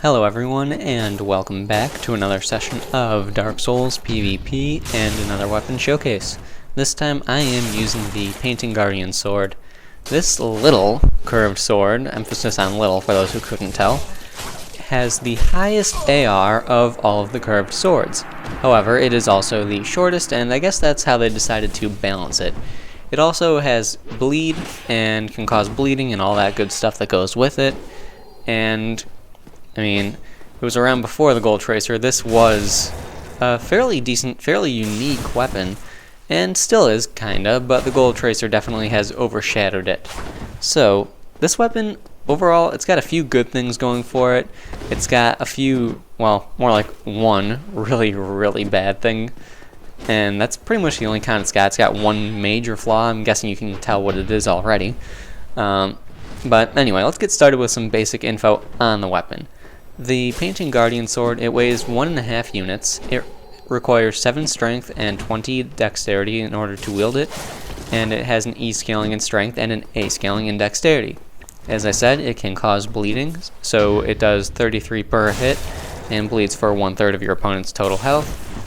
Hello everyone, and welcome back to another session of Dark Souls PvP and another weapon showcase. This time I am using the Painting Guardian sword. This little curved sword, emphasis on little for those who couldn't tell, has the highest AR of all of the curved swords. However, it is also the shortest, and I guess that's how they decided to balance it. It also has bleed and can cause bleeding and all that good stuff that goes with it, and I mean, it was around before the Gold Tracer. This was a fairly decent, fairly unique weapon, and still is, kinda, but the Gold Tracer definitely has overshadowed it. So, this weapon, overall, it's got a few good things going for it. It's got a few, well, more like one really bad thing, and that's pretty much the only con it's got. It's got one major flaw. I'm guessing you can tell what it is already. But anyway, let's get started with some basic info on the weapon. The Painting Guardian sword, it weighs 1.5 units. It requires 7 strength and 20 dexterity in order to wield it, and it has an E scaling in strength and an A scaling in dexterity. As I said, it can cause bleeding, so it does 33 per hit and bleeds for 1/3 of your opponent's total health,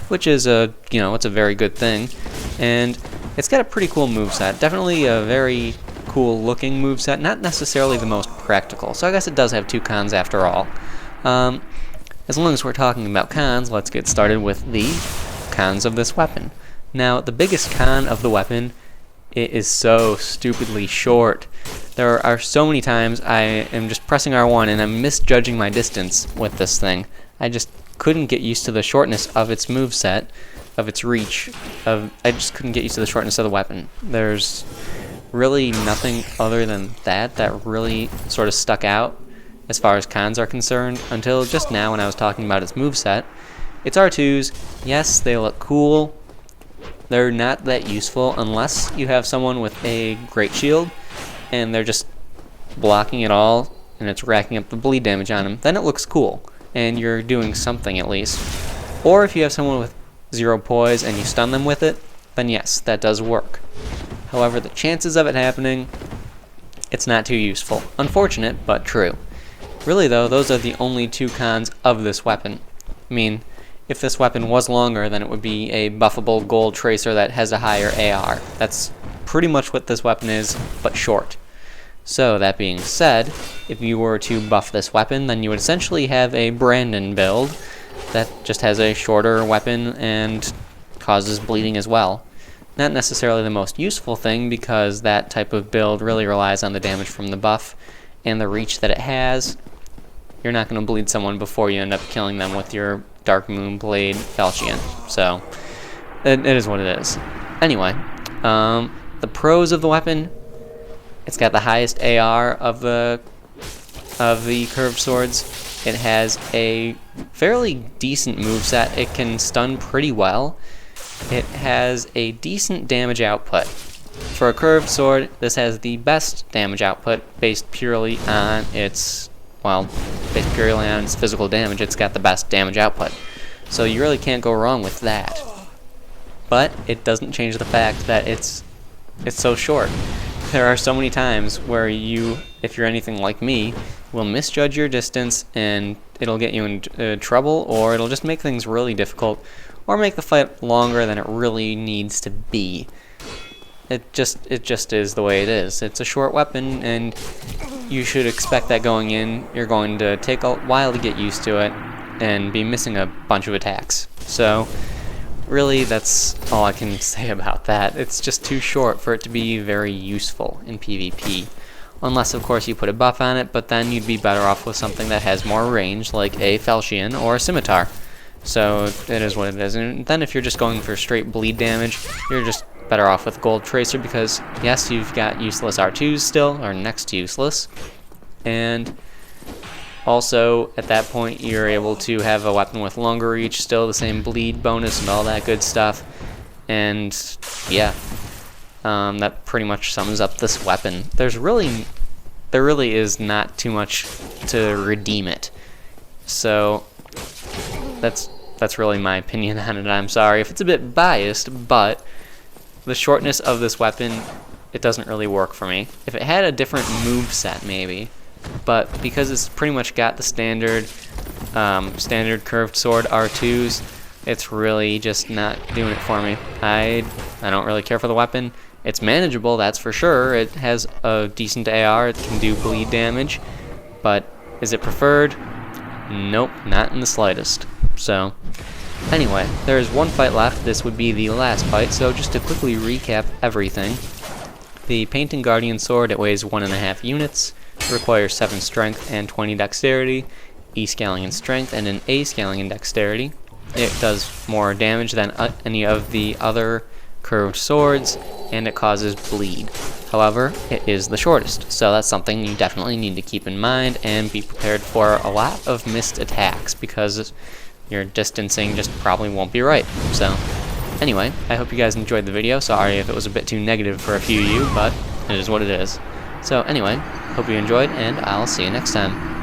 which is it's a very good thing. And it's got a pretty cool moveset, definitely a very cool looking moveset, not necessarily the most practical, so I guess it does have two cons after all. As long as we're talking about cons, let's get started with the cons of this weapon. Now, the biggest con of the weapon, it is so stupidly short. There are so many times I am just pressing R1 and I'm misjudging my distance with this thing. I just couldn't get used to the shortness of its moveset, of its reach. I just couldn't get used to the shortness of the weapon. There's really nothing other than that really sort of stuck out as far as cons are concerned, until just now when I was talking about its moveset. Its R2s, yes, they look cool. They're not that useful unless you have someone with a great shield and they're just blocking it all and it's racking up the bleed damage on them. Then it looks cool and you're doing something at least. Or if you have someone with 0 poise and you stun them with it, then yes, that does work. However, the chances of it happening, it's not too useful. Unfortunate, but true. Really though, those are the only two cons of this weapon. I mean, if this weapon was longer, then it would be a buffable Gold Tracer that has a higher AR. That's pretty much what this weapon is, but short. So, that being said, if you were to buff this weapon, then you would essentially have a Brandon build that just has a shorter weapon and causes bleeding as well. Not necessarily the most useful thing, because that type of build really relies on the damage from the buff and the reach that it has. You're not going to bleed someone before you end up killing them with your Dark Moon Blade Falchion. So, it is what it is. Anyway, the pros of the weapon, it's got the highest AR of the curved swords. It has a fairly decent moveset. It can stun pretty well. It has a decent damage output. For a curved sword, this has the best damage output based purely on its physical damage. It's got the best damage output. So you really can't go wrong with that. But it doesn't change the fact that it's so short. There are so many times where you, if you're anything like me, will misjudge your distance and it'll get you in trouble, or it'll just make things really difficult, or make the fight longer than it really needs to be. It just is the way it is. It's a short weapon, and you should expect that going in. You're going to take a while to get used to it and be missing a bunch of attacks. So, really, that's all I can say about that. It's just too short for it to be very useful in PvP. Unless, of course, you put a buff on it, but then you'd be better off with something that has more range, like a Falchion or a Scimitar. So, it is what it is. And then if you're just going for straight bleed damage, you're just better off with Gold Tracer, because yes, you've got useless R2s still, or next to useless, and also at that point you're able to have a weapon with longer reach, still the same bleed bonus and all that good stuff. And yeah, that pretty much sums up this weapon. There really is not too much to redeem it. So that's really my opinion on it. I'm sorry if it's a bit biased, but the shortness of this weapon, it doesn't really work for me. If it had a different move set, maybe, but because it's pretty much got the standard curved sword R2s, it's really just not doing it for me. I don't really care for the weapon. It's manageable, that's for sure. It has a decent AR, it can do bleed damage, but is it preferred? Nope, not in the slightest. So, anyway, there is one fight left. This would be the last fight, so just to quickly recap everything. The Painting Guardian Sword, it weighs 1.5 units, requires 7 strength and 20 dexterity, E scaling in strength and an A scaling in dexterity. It does more damage than any of the other curved swords, and it causes bleed. However, it is the shortest, so that's something you definitely need to keep in mind and be prepared for a lot of missed attacks, because your distancing just probably won't be right. So, anyway, I hope you guys enjoyed the video. Sorry if it was a bit too negative for a few of you, but it is what it is. So anyway, hope you enjoyed, and I'll see you next time.